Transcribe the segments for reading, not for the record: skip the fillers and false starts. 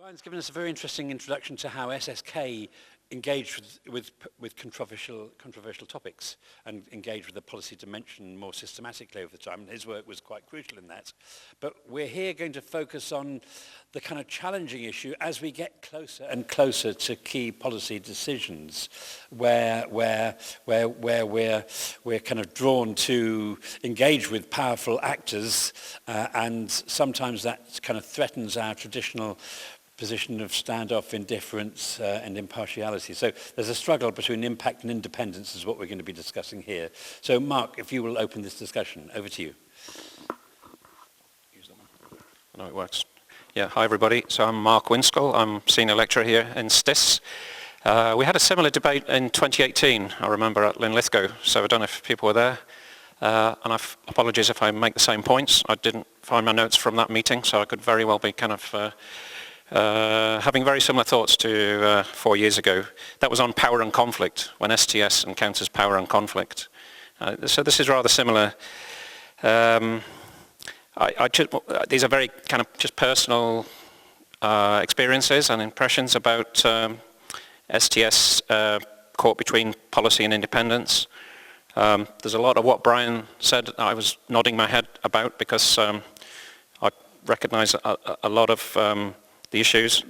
Brian's given us a very interesting introduction to how SSK engaged with controversial topics and engaged with the policy dimension more systematically over the time. And his work was quite crucial in that. But we're here going to focus on the kind of challenging issue as we get closer and closer to key policy decisions, where we're kind of drawn to engage with powerful actors, and sometimes that kind of threatens our traditional position of standoff, indifference, and impartiality. So there's a struggle between impact and independence is what we're going to be discussing here. So Mark, if you will open this discussion, over to you. I know it works. Yeah, hi everybody. So I'm Mark Winskel. I'm Senior Lecturer here in STIS. We had a similar debate in 2018, I remember, at Linlithgow, so I don't know if people were there. And apologies if I make the same points. I didn't find my notes from that meeting, so I could very well be kind of having very similar thoughts to 4 years ago. That was on power and conflict, when STS encounters power and conflict. So this is rather similar. These are very kind of just personal experiences and impressions about STS caught between policy and independence. There's a lot of what Brian said I was nodding my head about because I recognize a lot of the issues.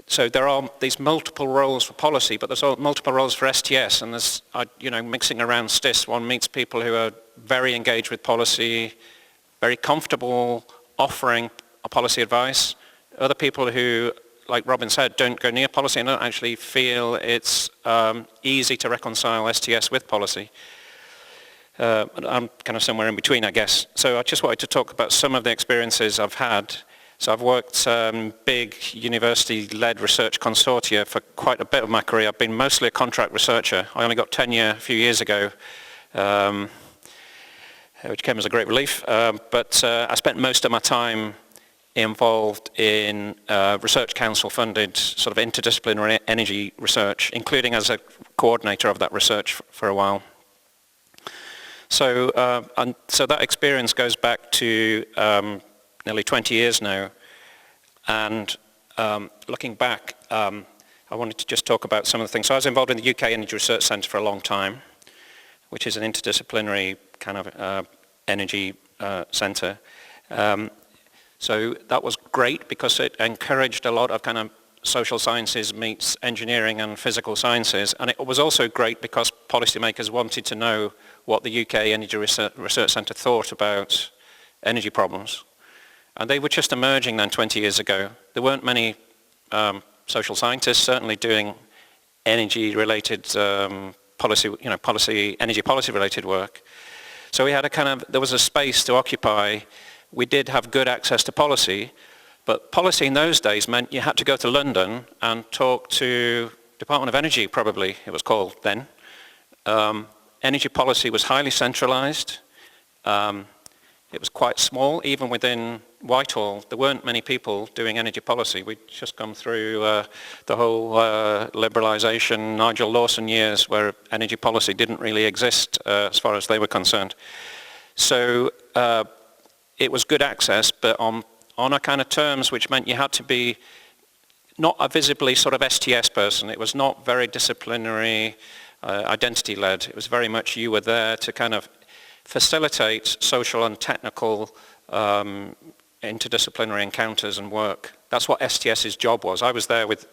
So there are these multiple roles for policy, but there's multiple roles for STS, and there's, mixing around STIS, one meets people who are very engaged with policy, very comfortable offering a policy advice. Other people who, like Robin said, don't go near policy and don't actually feel it's easy to reconcile STS with policy. I'm kind of somewhere in between, I guess. So I just wanted to talk about some of the experiences I've had. So I've worked big university-led research consortia for quite a bit of my career. I've been mostly a contract researcher. I only got tenure a few years ago, which came as a great relief. But I spent most of my time involved in research council-funded sort of interdisciplinary energy research, including as a coordinator of that research for a while. So, so that experience goes back to nearly 20 years now, and looking back, I wanted to just talk about some of the things. So I was involved in the UK Energy Research Centre for a long time, which is an interdisciplinary kind of energy centre. So that was great because it encouraged a lot of kind of social sciences meets engineering and physical sciences, and it was also great because policymakers wanted to know what the UK Energy Research Centre thought about energy problems. And they were just emerging then 20 years ago. There weren't many social scientists certainly doing energy-related energy policy-related work. So we had there was a space to occupy. We did have good access to policy, but policy in those days meant you had to go to London and talk to Department of Energy, probably it was called then. Energy policy was highly centralized. It was quite small, even within Whitehall. There weren't many people doing energy policy. We'd just come through the whole liberalisation, Nigel Lawson years, where energy policy didn't really exist as far as they were concerned. So it was good access, but on a kind of terms which meant you had to be not a visibly sort of STS person. It was not very disciplinary, identity-led. It was very much you were there to kind of facilitate social and technical interdisciplinary encounters and work. That's what STS's job was. I was there with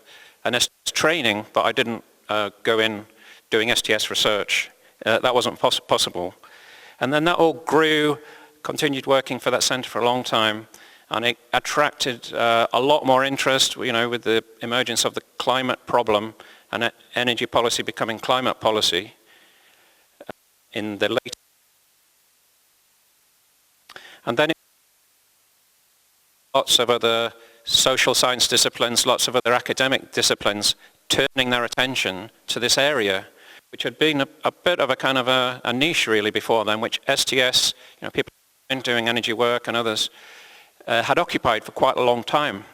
an STS training, but I didn't go in doing STS research. That wasn't possible. And then that all grew, continued working for that centre for a long time, and it attracted a lot more interest, with the emergence of the climate problem and energy policy becoming climate policy in the late. And then lots of other social science disciplines, lots of other academic disciplines turning their attention to this area, which had been a bit of a kind of a niche really before then, which STS, people doing energy work and others, had occupied for quite a long time.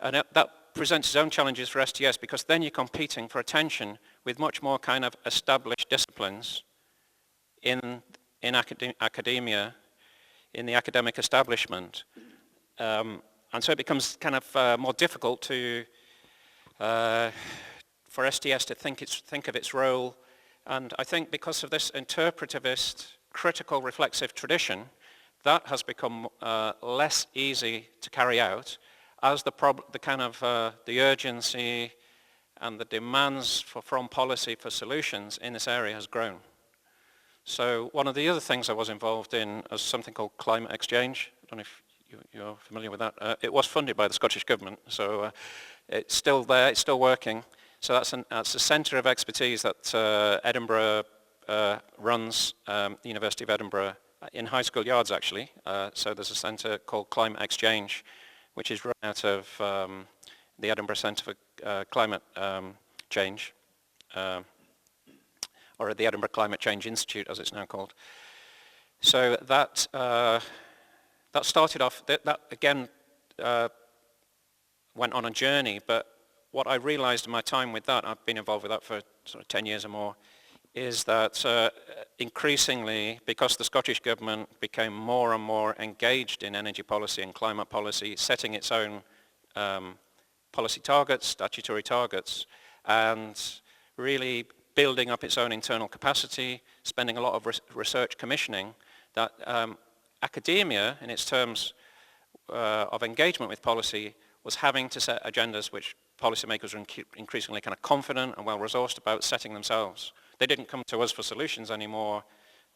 And that presents its own challenges for STS because then you're competing for attention with much more kind of established disciplines in academia, in the academic establishment. so it becomes kind of more difficult to, for STS to think of its role. And I think because of this interpretivist, critical, reflexive tradition, that has become less easy to carry out as the kind of the urgency and the demands from policy for solutions in this area has grown. So one of the other things I was involved in is something called climate exchange. I don't know if you're familiar with that. It was funded by the Scottish Government, so it's still there, it's still working. So that's a centre of expertise that Edinburgh runs, the University of Edinburgh, in High School Yards actually. So there's a centre called Climate Exchange, which is run out of the Edinburgh Centre for Climate Change, or the Edinburgh Climate Change Institute, as it's now called. So that started off, that again went on a journey, but what I realized in my time with that, I've been involved with that for sort of 10 years or more, is that increasingly, because the Scottish Government became more and more engaged in energy policy and climate policy, setting its own policy targets, statutory targets, and really building up its own internal capacity, spending a lot of research commissioning, that academia, in its terms of engagement with policy, was having to set agendas which policymakers were increasingly kind of confident and well-resourced about setting themselves. They didn't come to us for solutions anymore.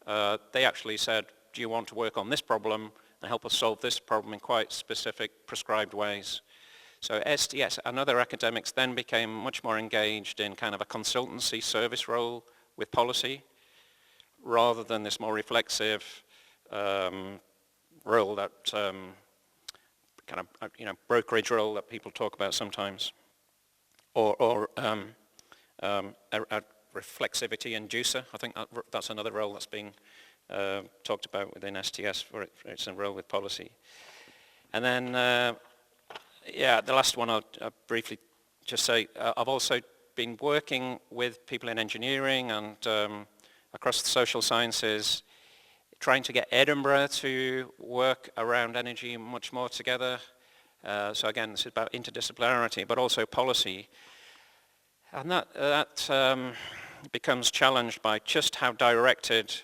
They actually said, do you want to work on this problem and help us solve this problem in quite specific, prescribed ways? So STS and other academics then became much more engaged in kind of a consultancy service role with policy, rather than this more reflexive role that kind of brokerage role that people talk about sometimes, or a reflexivity inducer. I think that's another role that's being talked about within STS for its role with policy. And then, yeah, the last one I'll briefly just say, I've also been working with people in engineering and across the social sciences, trying to get Edinburgh to work around energy much more together. So again, this is about interdisciplinarity, but also policy. And that becomes challenged by just how directed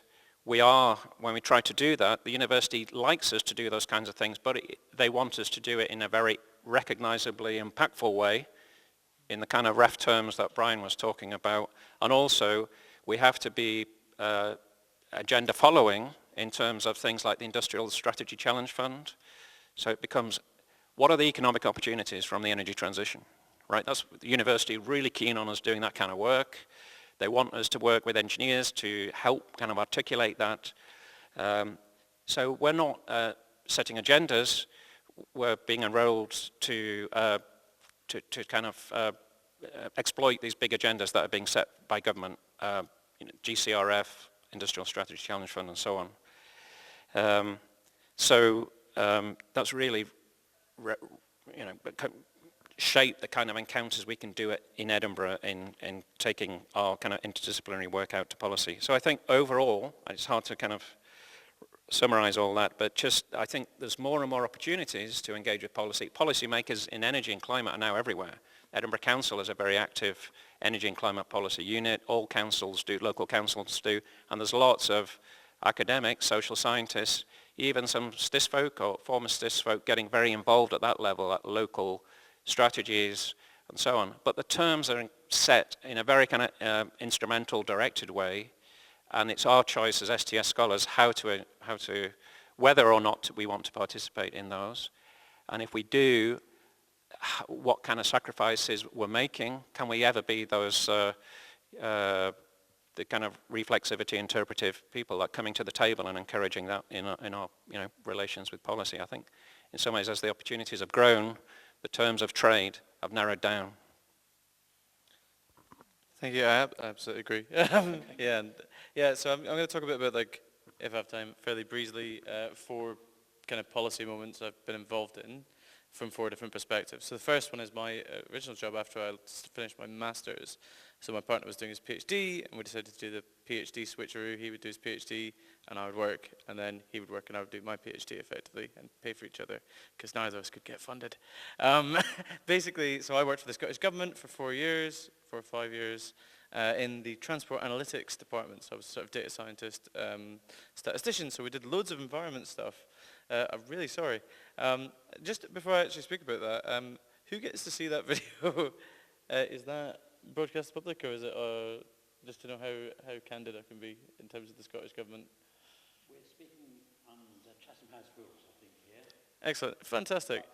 we are when we try to do that. The university likes us to do those kinds of things, but they want us to do it in a very recognizably impactful way, in the kind of ref terms that Brian was talking about. And also, we have to be agenda following in terms of things like the Industrial Strategy Challenge Fund. So it becomes, what are the economic opportunities from the energy transition? Right, that's the university really keen on us doing that kind of work. They want us to work with engineers to help kind of articulate that. So we're not setting agendas, we're being enrolled to kind of exploit these big agendas that are being set by government, GCRF, Industrial Strategy Challenge Fund, and so on. That's really, shape the kind of encounters we can do it in Edinburgh in taking our kind of interdisciplinary work out to policy. So I think overall, it's hard to kind of summarize all that, but just I think there's more and more opportunities to engage with policy. Policymakers in energy and climate are now everywhere. Edinburgh Council is a very active energy and climate policy unit. All councils do, local councils do, and there's lots of academics, social scientists, even some STIS folk or former STIS folk getting very involved at that level, at local strategies and so on. But the terms are set in a very kind of instrumental, directed way, and it's our choice as STS scholars how to whether or not we want to participate in those. And if we do, what kind of sacrifices we're making? Can we ever be those the kind of reflexivity, interpretive people that are coming to the table and encouraging that in our relations with policy? I think in some ways, as the opportunities have grown, the terms of trade have narrowed down. Thank you. I absolutely agree. So I'm going to talk a bit about, like, if I have time, fairly breezily, 4 kind of policy moments I've been involved in. from 4 different perspectives. So the first one is my original job after I finished my master's. So my partner was doing his PhD, and we decided to do the PhD switcheroo. He would do his PhD, and I would work, and then he would work, and I would do my PhD effectively, and pay for each other, because neither of us could get funded. Basically, so I worked for the Scottish Government for 4 or 5 years, in the Transport Analytics Department. So I was sort of data scientist, statistician, so we did loads of environment stuff. I'm really sorry. Just before I actually speak about that, who gets to see that video? Is that broadcast to the public, or is it just to know how candid I can be in terms of the Scottish Government? We're speaking on the Chatham House rules, I think, here. Excellent, fantastic.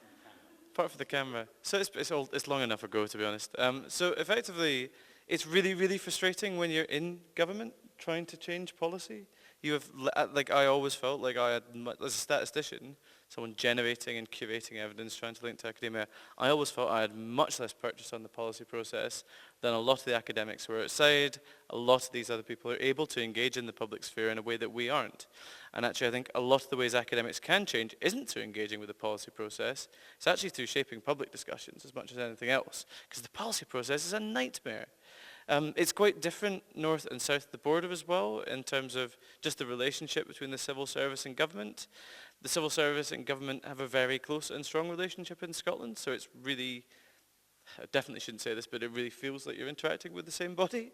Apart from the camera. So it's long enough ago, to be honest. So effectively, it's really, really frustrating when you're in government trying to change policy. You have, like, I always felt like I had, as a statistician, someone generating and curating evidence, trying to link to academia, I always felt I had much less purchase on the policy process than a lot of the academics who are outside. A lot of these other people are able to engage in the public sphere in a way that we aren't. And actually, I think a lot of the ways academics can change isn't through engaging with the policy process. It's actually through shaping public discussions as much as anything else, because the policy process is a nightmare. It's quite different north and south of the border as well, in terms of just the relationship between the civil service and government. The civil service and government have a very close and strong relationship in Scotland, so it's really, I definitely shouldn't say this, but it really feels like you're interacting with the same body,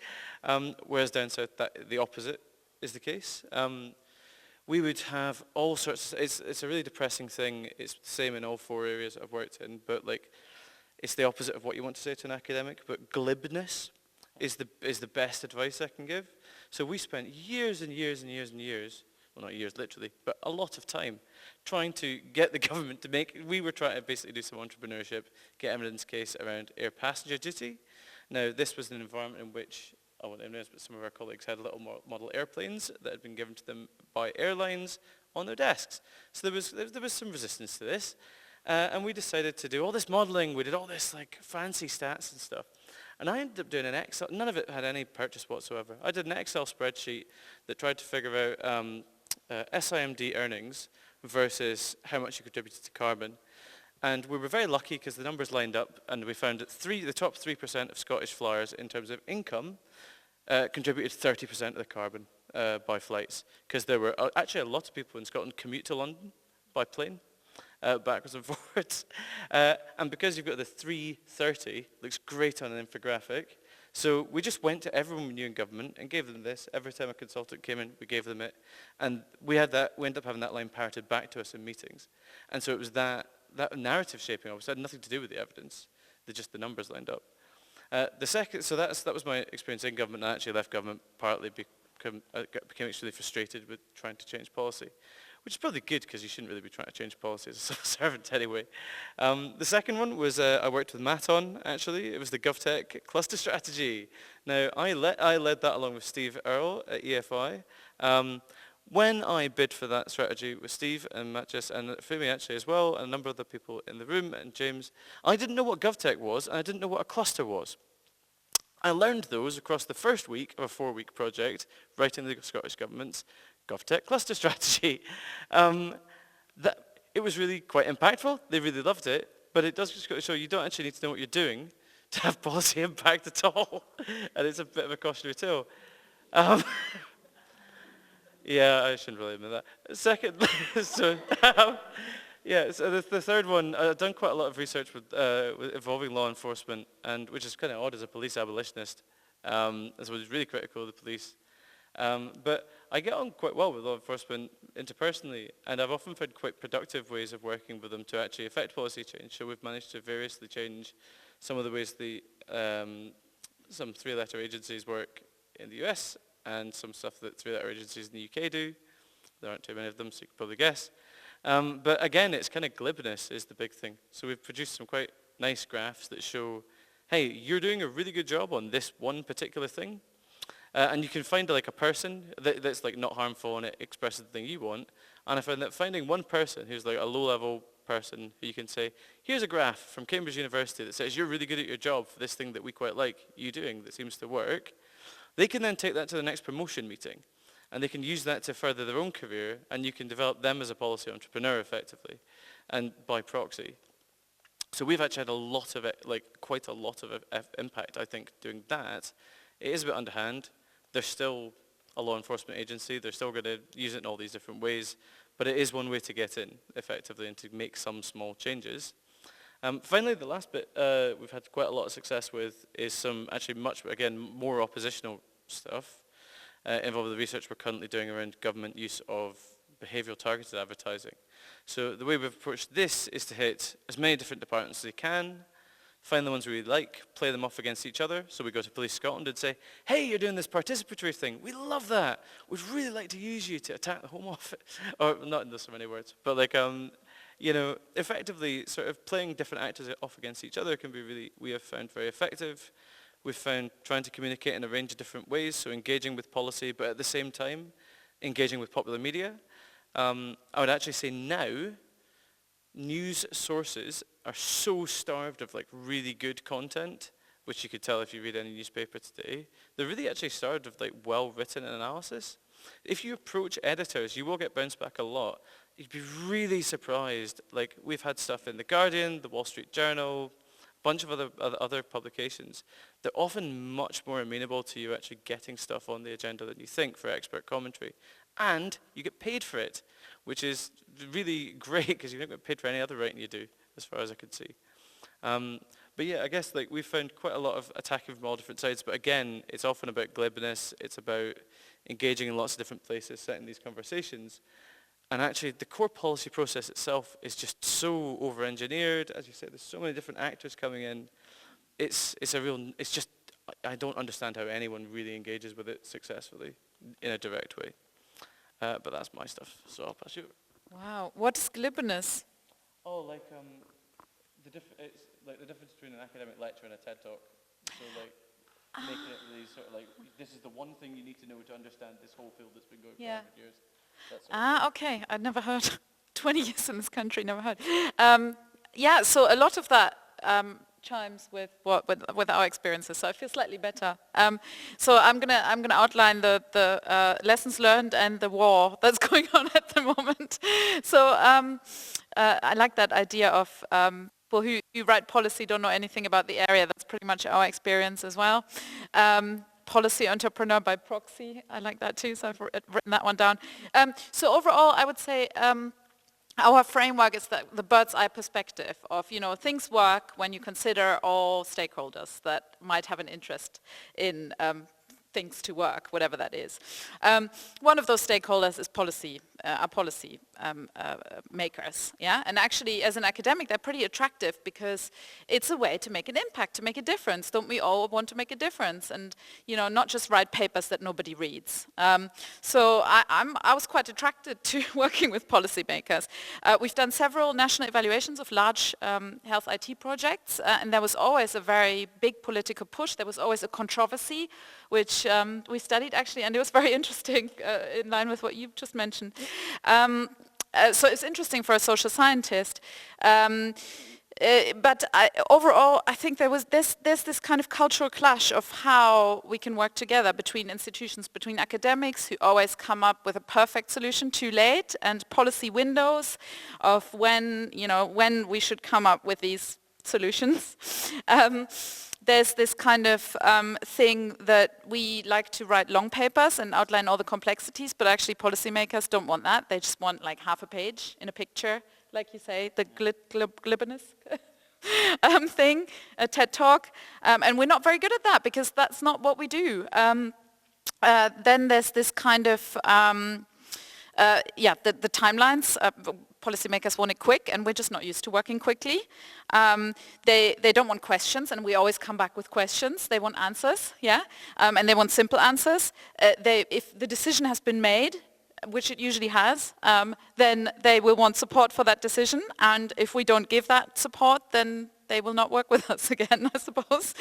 whereas down south the opposite is the case. We would have all sorts of, it's a really depressing thing. It's the same in all 4 areas I've worked in, but like, it's the opposite of what you want to say to an academic, but glibness is the best advice I can give. So we spent years and years and years and years, well, not years literally, but a lot of time trying to get the government to we were trying to basically do some entrepreneurship, get evidence case around air passenger duty. Now, this was an environment in which, I won't name names, but some of our colleagues had little model airplanes that had been given to them by airlines on their desks. So there was some resistance to this. And we decided to do all this modeling. We did all this like fancy stats and stuff. And I ended up doing an Excel, none of it had any purchase whatsoever. I did an Excel spreadsheet that tried to figure out SIMD earnings versus how much you contributed to carbon. And we were very lucky because the numbers lined up, and we found that the top 3% of Scottish flyers in terms of income contributed 30% of the carbon by flights. Because there were actually a lot of people in Scotland commute to London by plane. Backwards and forwards. And because you've got the 330, looks great on an infographic. So we just went to everyone we knew in government and gave them this. Every time a consultant came in, we gave them it. And we ended up having that line parroted back to us in meetings. And so it was that narrative shaping obviously had nothing to do with the evidence. Just the numbers lined up. So that was my experience in government. I actually left government partly became extremely frustrated with trying to change policy. Which is probably good, because you shouldn't really be trying to change policy as a civil servant anyway. The second one was I worked with Matt on, actually. It was the GovTech cluster strategy. Now, I led that along with Steve Earle at EFI. When I bid for that strategy with Steve and Matt, and Fumi actually as well, and a number of other people in the room, and James, I didn't know what GovTech was, and I didn't know what a cluster was. I learned those across the first week of a 4-week project, writing the Scottish Government's GovTech cluster strategy. It was really quite impactful. They really loved it, but it does just show you don't actually need to know what you're doing to have policy impact at all. And it's a bit of a cautionary tale. Yeah, I shouldn't really admit that. Second, so the third one, I've done quite a lot of research with involving law enforcement, and which is kind of odd as a police abolitionist, as I was really critical of the police. But I get on quite well with law enforcement interpersonally, and I've often found quite productive ways of working with them to actually affect policy change. So we've managed to variously change some of the ways some 3-letter agencies work in the US, and some stuff that 3-letter agencies in the UK do. There aren't too many of them, so you can probably guess. But again, it's kind of glibness is the big thing. So we've produced some quite nice graphs that show, hey, you're doing a really good job on this one particular thing. And you can find like a person that's like not harmful and it expresses the thing you want. And I found that finding one person who's like a low-level person who you can say, here's a graph from Cambridge University that says you're really good at your job for this thing that we quite like you doing that seems to work. They can then take that to the next promotion meeting. And they can use that to further their own career, and you can develop them as a policy entrepreneur effectively, and by proxy. So we've actually had a lot of it, like quite a lot of impact, I think, doing that. It is a bit underhand. They're still a law enforcement agency. They're still going to use it in all these different ways. But it is one way to get in, effectively, and to make some small changes. Finally, the last bit we've had quite a lot of success with is some actually again, more oppositional stuff involving the research we're currently doing around government use of behavioural targeted advertising. So the way we've approached this is to hit as many different departments as they can, find the ones we really like, play them off against each other. So we go to Police Scotland and say, hey, you're doing this participatory thing. We love that. We'd really like to use you to attack the Home Office. Or not in so many words, but like, you know, effectively sort of playing different actors off against each other can be really, we have found very effective. We've found trying to communicate in a range of different ways, so engaging with policy, but at the same time, engaging with popular media. I would actually say now, news sources are so starved of like really good content, which you could tell if you read any newspaper today. They're really actually starved of like well-written analysis. If you approach editors, you will get bounced back a lot. You'd be really surprised. Like we've had stuff in The Guardian, The Wall Street Journal, a bunch of other publications. They're often much more amenable to you actually getting stuff on the agenda than you think for expert commentary. And you get paid for it, which is really great because you don't get paid for any other writing you do, as far as I could see. But yeah, I guess like we've found quite a lot of attacking from all different sides, but again, it's often about glibness, it's about engaging in lots of different places, setting these conversations. And actually, the core policy process itself is just so over-engineered. As you said, there's so many different actors coming in. It's just, I don't understand how anyone really engages with it successfully in a direct way. But that's my stuff, so I'll pass you over. Wow, what is glibness? Oh, like it's like the difference between an academic lecture and a TED Talk. So like making it really sort of like, this is the one thing you need to know to understand this whole field that's been going for 100 years. Okay, I'd never heard. 20 years in this country, never heard. Yeah, so a lot of that chimes with our experiences, so I feel slightly better. So I'm gonna outline the lessons learned and the war that's going on at the moment. So I like that idea of people who write policy don't know anything about the area. That's pretty much our experience as well. Policy entrepreneur by proxy, I like that too, so I've written that one down. So overall, I would say our framework is the bird's eye perspective of, you know, things work when you consider all stakeholders that might have an interest in things to work, whatever that is. One of those stakeholders is policy, our policy makers, yeah? And actually, as an academic, they're pretty attractive because it's a way to make an impact, to make a difference. Don't we all want to make a difference? And, you know, not just write papers that nobody reads. So I was quite attracted to working with policymakers. We've done several national evaluations of large health IT projects, and there was always a very big political push. There was always a controversy, which we studied actually, and it was very interesting in line with what you've just mentioned. So it's interesting for a social scientist. But overall, I think there's this kind of cultural clash of how we can work together between institutions, between academics who always come up with a perfect solution too late, and policy windows of when we should come up with these solutions. There's this kind of thing that we like to write long papers and outline all the complexities, but actually policymakers don't want that. They just want like half a page in a picture, like you say, the glibness thing, a TED Talk. And we're not very good at that because that's not what we do. Then there's this kind of, the timelines. Policymakers want it quick, and we're just not used to working quickly. They don't want questions, and we always come back with questions. They want answers, yeah, and they want simple answers. If the decision has been made, which it usually has, then they will want support for that decision, and if we don't give that support, then they will not work with us again, I suppose,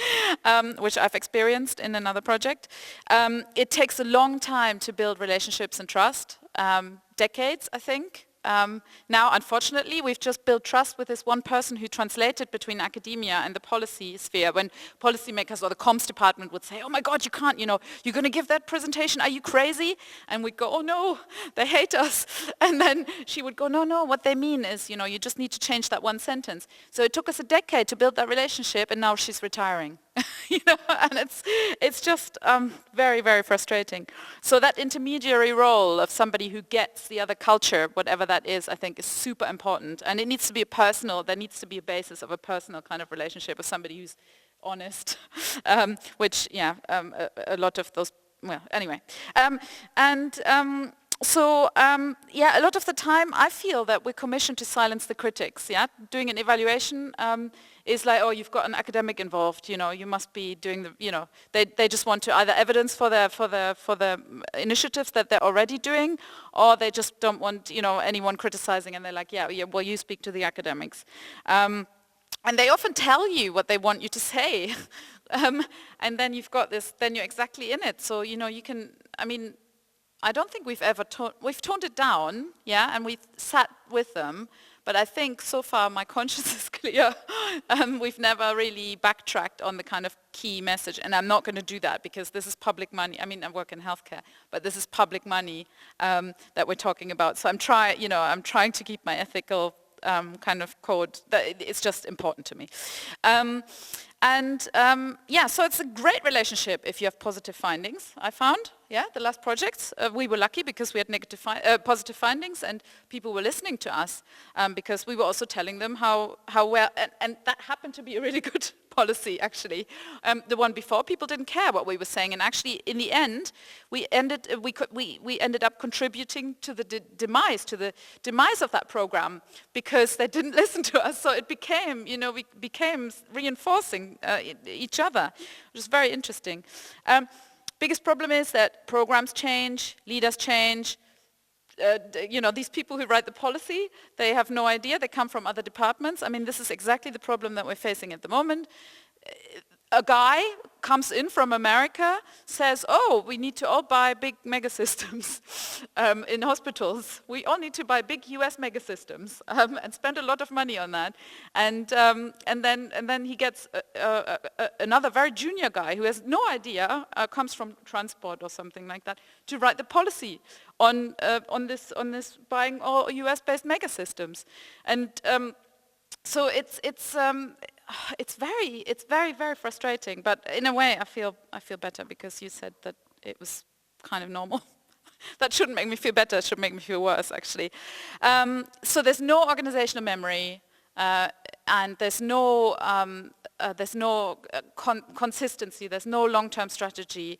which I've experienced in another project. It takes a long time to build relationships and trust, decades, I think. now, unfortunately, we've just built trust with this one person who translated between academia and the policy sphere. When policymakers or the comms department would say, oh my God, you can't, you're going to give that presentation, are you crazy? And we'd go, oh no, they hate us. And then she would go, no, what they mean is, you just need to change that one sentence. So it took us a decade to build that relationship, and now she's retiring. And it's just very, very frustrating. So that intermediary role of somebody who gets the other culture, whatever that is, I think is super important. And it needs to be there needs to be a basis of a personal kind of relationship with somebody who's honest, which, a lot of those, well, anyway. So, a lot of the time I feel that we're commissioned to silence the critics, Doing an evaluation is like, oh, you've got an academic involved, you must be doing the, they just want to either evidence for the initiatives that they're already doing, or they just don't want, anyone criticizing, and they're like, well, you speak to the academics. And they often tell you what they want you to say. And then you've got this, then you're exactly in it. So, you can, I don't think we've toned it down, and we've sat with them, but I think so far my conscience is clear. We've never really backtracked on the kind of key message, and I'm not going to do that because this is public money. I work in healthcare, but this is public money that we're talking about. So I'm trying to keep my ethical kind of code. It's just important to me. So it's a great relationship if you have positive findings, I found. The last projects, we were lucky because we had positive findings, and people were listening to us because we were also telling them how well, and that happened to be a really good policy, actually. The one before, people didn't care what we were saying, and actually, in the end, we ended up contributing to the demise of that program because they didn't listen to us. So it became, we became reinforcing each other, which is very interesting. Biggest problem is that programs change, leaders change. These people who write the policy, they have no idea. They come from other departments. This is exactly the problem that we're facing at the moment. A guy comes in from America, says, oh, we need to all buy big megasystems in hospitals. We all need to buy big US megasystems and spend a lot of money on that. And then he gets another very junior guy who has no idea, comes from transport or something like that, to write the policy on this buying all US-based megasystems. And so it's very, very frustrating, but in a way I feel better because you said that it was kind of normal. That shouldn't make me feel better, it should make me feel worse, actually. So there's no organizational memory, and there's no consistency, there's no long-term strategy,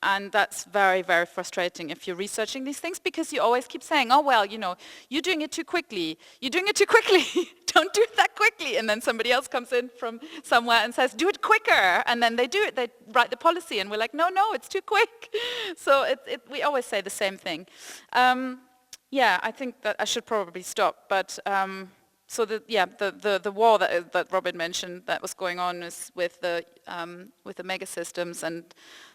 and that's very, very frustrating if you're researching these things because you always keep saying, oh, well, you're doing it too quickly. You're doing it too quickly. Don't do it that quickly. And then somebody else comes in from somewhere and says, do it quicker. And then they do it. They write the policy. And we're like, no, it's too quick. So we always say the same thing. I think that I should probably stop. But so the war that Robin mentioned that was going on is with the megasystems, and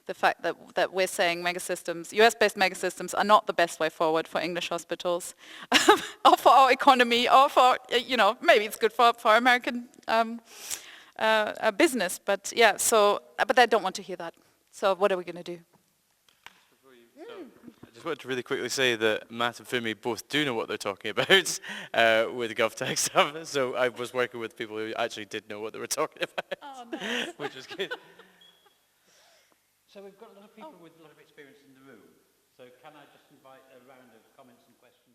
the fact that we're saying megasystems, US-based megasystems, are not the best way forward for English hospitals, or for our economy, or for maybe it's good for American business, but but they don't want to hear that. So what are we going to do? I just wanted to really quickly say that Matt and Fumi both do know what they're talking about with GovTech stuff. So I was working with people who actually did know what they were talking about. Oh, nice. Which is good. So we've got a lot of people with a lot of experience in the room. So can I just invite a round of comments and questions?